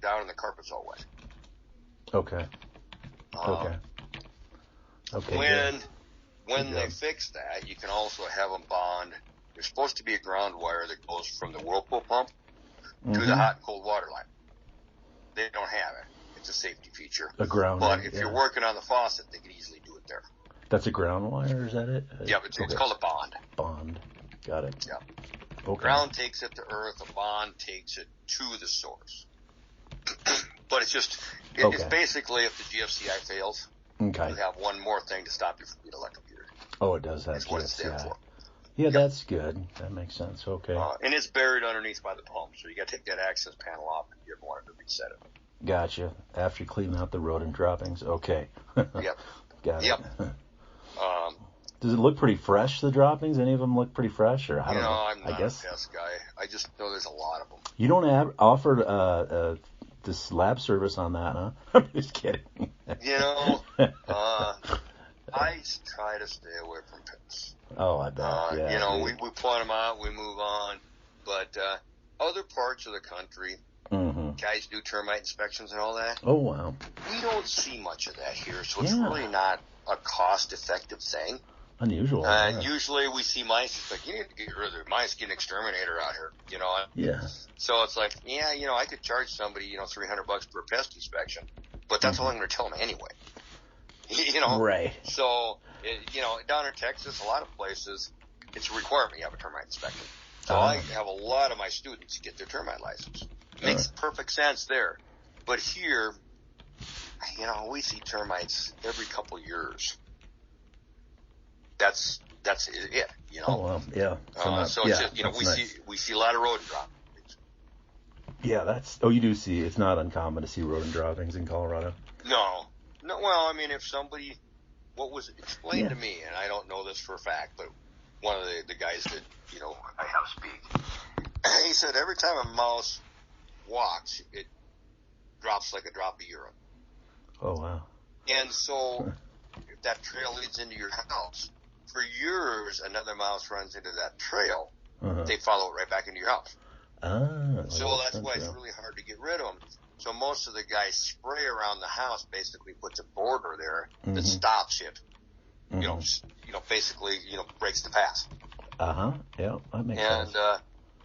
down and the carpet's all wet. Okay. Okay. When they fix that, you can also have them bond. There's supposed to be a ground wire that goes from the whirlpool pump to the hot and cold water line. They don't have it. It's a safety feature. A ground. But if you're working on the faucet, they can easily do it there. That's a ground wire, is that it? Yeah, it's called a bond. Bond. Got it. Yeah. Okay. Ground takes it to earth. A bond takes it to the source. But it's just, it's basically if the GFCI fails, you have one more thing to stop you from being electrocuted. Oh, it does have That's what it's there for. Yeah, that's good. That makes sense. Okay. And it's buried underneath by the pump, so you got to take that access panel off if you ever wanted to reset it. Gotcha. After you clean out the rodent droppings. Okay. Yep. Got it. Yep. Does it look pretty fresh, the droppings? Any of them look pretty fresh? Or I don't know. I'm not a pest guy. I just know there's a lot of them. You don't offer this lab service on that, huh? I'm just kidding. I try to stay away from pests. Oh, I bet. We point them out, we move on. But other parts of the country, guys do termite inspections and all that. Oh, wow. We don't see much of that here, so it's really not a cost-effective thing. Unusual. Usually we see mice. It's like, you need to get rid of the mice, get an exterminator out here, Yeah. So it's like, I could charge somebody, $300 per pest inspection, but that's all I'm going to tell them anyway. Right. So, down in Texas, a lot of places, it's a requirement you have a termite inspection. So I have a lot of my students get their termite license. Makes perfect sense there. But here, we see termites every couple years. That's it, Oh, well, yeah. So it's just, we see a lot of rodent droppings. Yeah, you do see, it's not uncommon to see rodent droppings in Colorado. No, well, I mean, if somebody, what was explained to me, and I don't know this for a fact, but one of the guys that, I have speak, he said every time a mouse walks, it drops like a drop of urine. Oh, wow. And so, if that trail leads into your house, for years, another mouse runs into that trail, they follow it right back into your house. So that's why it's really hard to get rid of them. So most of the guys spray around the house, basically puts a border there that stops it. Basically, breaks the path. Yeah, that makes sense. And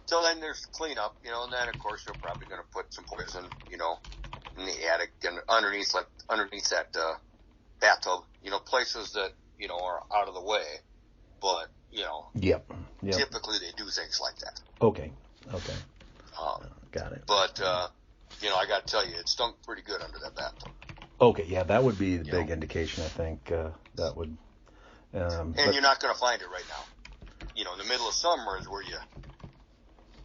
so then there's cleanup, and then of course they're probably going to put some poison, in the attic and underneath that bathtub, places that are out of the way, but Yep. typically they do things like that. Okay. Got it. But I got to tell you, it stunk pretty good under that bathtub. Okay, yeah, that would be the big indication. I think that would. And you're not going to find it right now. In the middle of summer is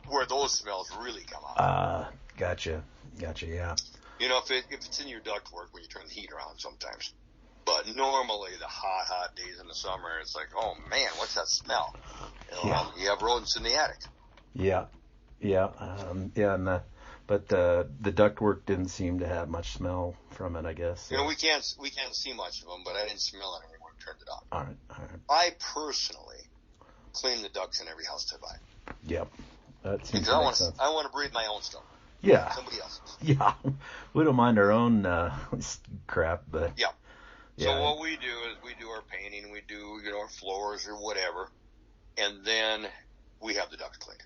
where those smells really come out. Gotcha. Yeah. If it's in your ductwork when you turn the heater on sometimes. But normally the hot days in the summer, it's like, oh man, what's that smell? You have rodents in the attic. Yeah. But the ductwork didn't seem to have much smell from it, I guess. We can't see much of them, but I didn't smell it when we turned it on. All right. I personally clean the ducts in every house I buy. Yep. That seems because to make sense. I want to breathe my own stuff. Yeah. Somebody else's. Yeah. We don't mind our own crap, but. Yeah. So what we do is we do our painting, we do, our floors or whatever, and then we have the ducts cleaned.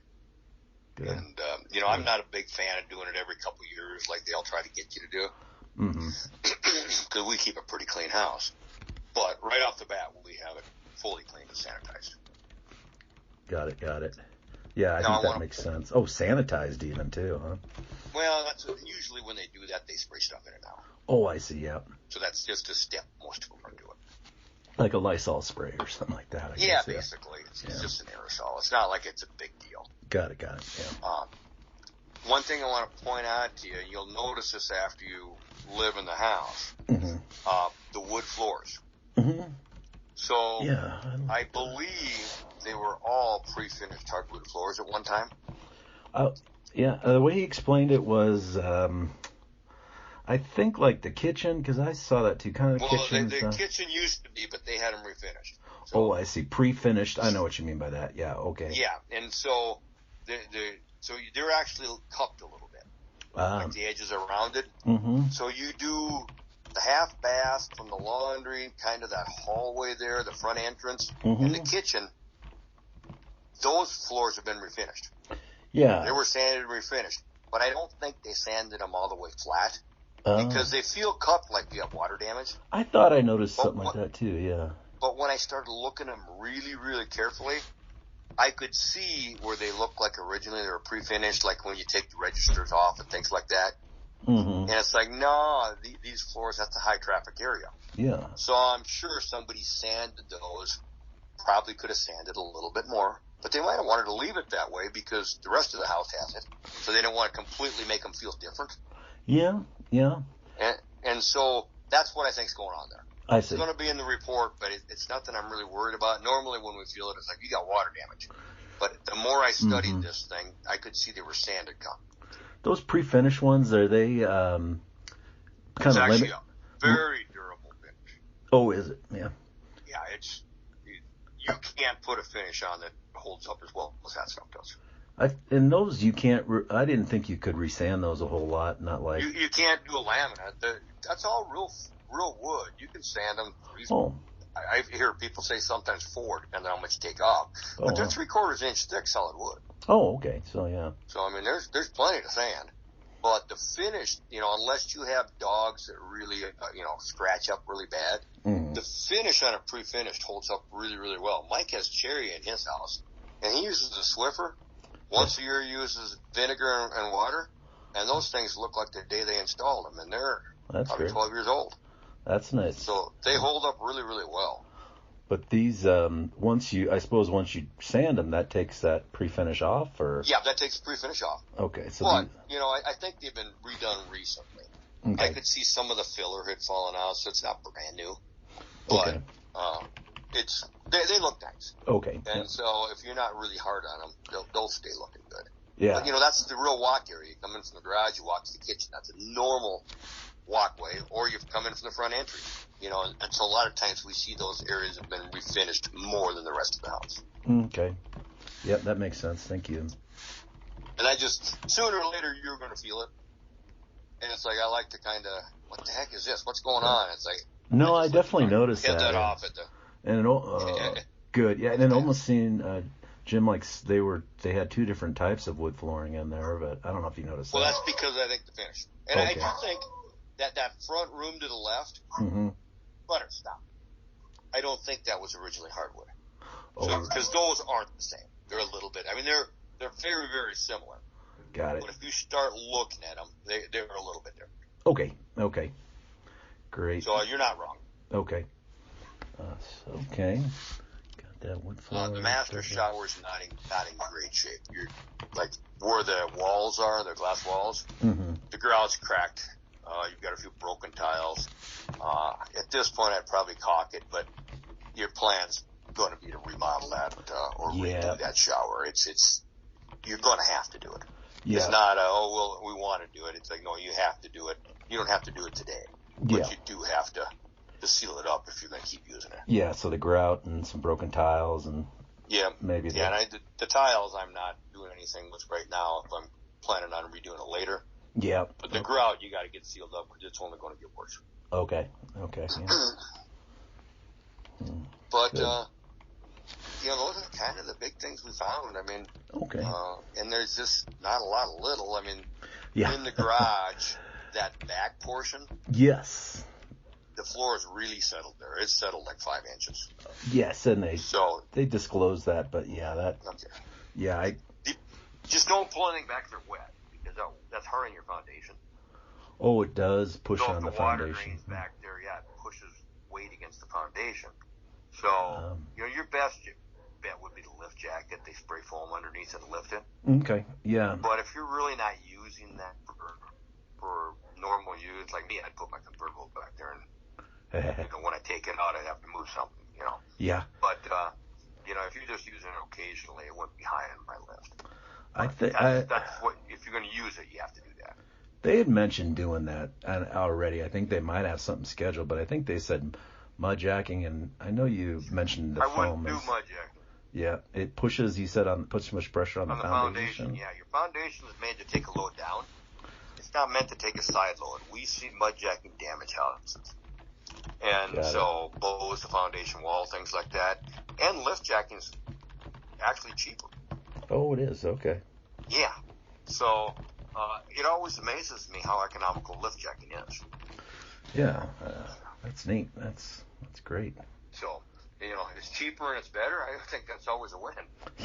Good. And, I'm not a big fan of doing it every couple of years like they'll try to get you to do. Because we keep a pretty clean house. But right off the bat, we have it fully cleaned and sanitized. Got it. Yeah, I think that makes sense. Oh, sanitized even too, huh? Well, that's usually when they do that, they spray stuff in it now. Oh, I see, yeah. So that's just a step most of them are doing. Like a Lysol spray or something like that, I guess. Basically. It's just an aerosol. It's not like it's a big deal. Got it, yeah. One thing I want to point out to you, you'll notice this after you live in the house, the wood floors. So I believe they were all pre-finished hardwood floors at one time. Yeah, the way he explained it was, I think like the kitchen, because I saw that too, kind of kitchen. Well, the kitchen used to be, but they had them refinished. So, I see, pre-finished. I know what you mean by that. Yeah, okay. Yeah, and so they're actually cupped a little bit. like the edges are rounded. Mm-hmm. So you do the half bath from the laundry, kind of that hallway there, the front entrance, and the kitchen. Those floors have been refinished. Yeah. They were sanded and refinished. But I don't think they sanded them all the way flat because they feel cupped like you have water damage. I thought I noticed something like that too, yeah. But when I started looking at them really, really carefully, I could see where they looked like originally they were pre-finished, like when you take the registers off and things like that. Mm-hmm. And it's like, no, these floors, that's a high-traffic area. Yeah. So I'm sure somebody sanded those, probably could have sanded a little bit more, but they might have wanted to leave it that way because the rest of the house has it. So they didn't want to completely make them feel different. Yeah, yeah. And so that's what I think is going on there. I see. It's going to be in the report, but it's nothing I'm really worried about. Normally when we feel it, it's like, you got water damage. But the more I studied this thing, I could see they were sanded gum. Those pre-finished ones, are they kind it's of actually a very durable finish. Oh, is it? Yeah. Yeah, you can't put a finish on that holds up as well as that stuff does. And those you can't. I didn't think you could resand those a whole lot. Not like you can't do a laminate. That's all real wood. You can sand them. Oh. I hear people say sometimes 4, depending on how much you take off. But they're 3/4 inch thick solid wood. Oh, okay. So yeah. So I mean, there's plenty to sand. But the finish, unless you have dogs that really, scratch up really bad, the finish on a pre-finished holds up really, really well. Mike has cherry in his house, and he uses a Swiffer. Once a year, he uses vinegar and water, and those things look like the day they installed them, and they're probably 12 years old. That's nice. So they hold up really, really well. But these, once you sand them, that takes that pre-finish off, or? Yeah, that takes the pre-finish off. Okay. So but, I think they've been redone recently. Okay. I could see some of the filler had fallen out, so it's not brand new. But, they look nice. Okay. And so if you're not really hard on them, they'll stay looking good. Yeah. But, that's the real walk area. You come in from the garage, you walk to the kitchen. That's a normal walkway, or you come in from the front entry. And so a lot of times we see those areas have been refinished more than the rest of the house. Okay. Yep, that makes sense. Thank you. And sooner or later, you're going to feel it. And it's like, I like to kind of, what the heck is this? What's going on? It's like, no, I definitely noticed that. That off at the. And good, yeah. And then almost seen Jim, like they had 2 different types of wood flooring in there, but I don't know if you noticed that. Well, that's because I think the finish. And I do think that front room to the left, butter stop. I don't think that was originally hardwood. Because those aren't the same. They're a little bit. I mean, they're very, very similar. Got it. But if you start looking at them, they're a little bit different. Okay. Great. So you're not wrong. Okay. Okay. Got that wood flooring. The master shower's not in great shape. You're like where the walls are, the glass walls. The grout's cracked. You've got a few broken tiles. At this point, I'd probably caulk it, but your plan's going to be to remodel that or redo that shower. It's you're going to have to do it. Yeah. It's not we want to do it. It's like, no, you have to do it. You don't have to do it today, but you do have to seal it up if you're going to keep using it. Yeah, so the grout and some broken tiles and maybe and the tiles I'm not doing anything with right now. If I'm planning on redoing it later. Yeah. But the grout, you got to get sealed up because it's only going to get worse. Okay. Yeah. But, those are kind of the big things we found. I mean, and there's just not a lot of little. I mean, in the garage, that back portion. Yes. The floor is really settled there. It's settled like 5 inches. Yes, and they disclosed that, but just don't pull anything back there wet. That's hurting your foundation. Oh, it does push on the water foundation. Drains back there, it pushes weight against the foundation. So, your best bet would be to lift jacket. They spray foam underneath and lift it. Okay, yeah. But if you're really not using that for normal use, like me, I'd put my convertible back there, and when I take it out, I'd have to move something, Yeah. But if you're just using it occasionally, it wouldn't be high on my list. That's what, if you're going to use it, you have to do that. They had mentioned doing that already. I think they might have something scheduled, but I think they said mud jacking, and I know you mentioned the foam. I wouldn't do mud jacking. Yeah, it pushes. You said puts too much pressure on the foundation. Yeah, your foundation is made to take a load down. It's not meant to take a side load. We see mud jacking damage houses. And bows, the foundation wall, things like that. And lift jacking is actually cheaper. Oh, it is? Okay. Yeah. So it always amazes me how economical lift jacking is. Yeah. That's neat. That's great. So, it's cheaper and it's better. I think that's always a win.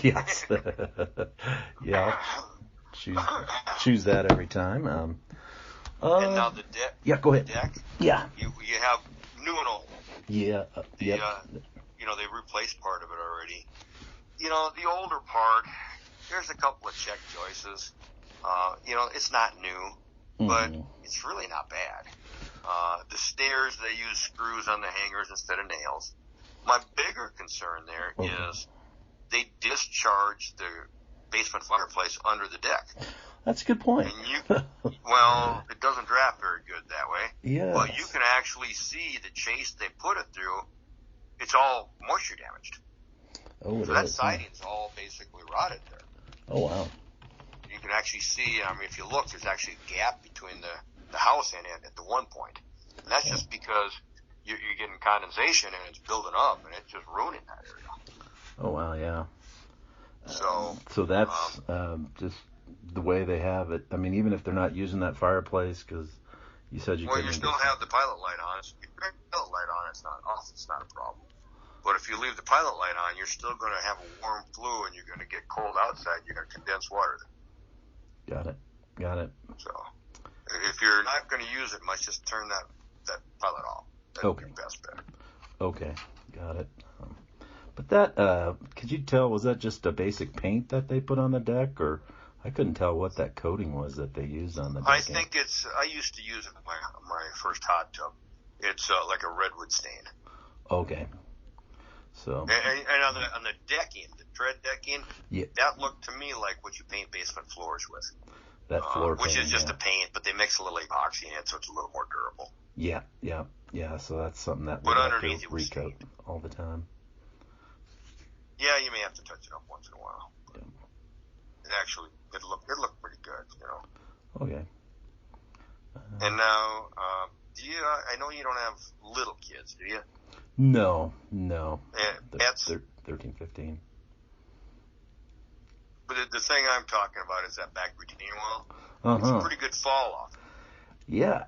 Yes. Yeah. Choose that every time. And now the deck. Yeah, go ahead. The deck. Yeah. You have new and old. Yeah. They replaced part of it already. The older part, there's a couple of check choices. It's not new, but it's really not bad. The stairs, they use screws on the hangers instead of nails. My bigger concern there is they discharge the basement fireplace under the deck. That's a good point. And it doesn't draft very good that way. Yeah. But you can actually see the chase they put it through. It's all moisture damaged. Oh, so that siding's all basically rotted there. Oh, wow. You can actually see, if you look, there's actually a gap between the house and it at the one point. And that's just because you're getting condensation and it's building up and it's just ruining that area. Oh, wow, yeah. So that's just the way they have it. I mean, even if they're not using that fireplace, because you said you couldn't. Well, you still have the pilot light on. If you turn the pilot light on, it's not a problem. But if you leave the pilot light on, you're still going to have a warm flue and you're going to get cold outside. You're going to condense water there. Got it. So if you're not going to use it much, just turn that pilot off. That's your best bet. Okay, got it. But that, could you tell, was that just a basic paint that they put on the deck, or I couldn't tell what that coating was that they used on the deck? I think I used to use it in my first hot tub. It's like a redwood stain. Okay. So. And on the decking, the tread decking, that looked to me like what you paint basement floors with. That floor paint, which is just a paint, but they mix a little epoxy in it, so it's a little more durable. Yeah. So that's something that we have to recoat all the time. Yeah, you may have to touch it up once in a while. Yeah. It looked pretty good, Okay. And now, I know you don't have little kids, do you? No. Pets? They're 13, 15. But the thing I'm talking about is that back retaining wall. It's a pretty good fall off. Yeah,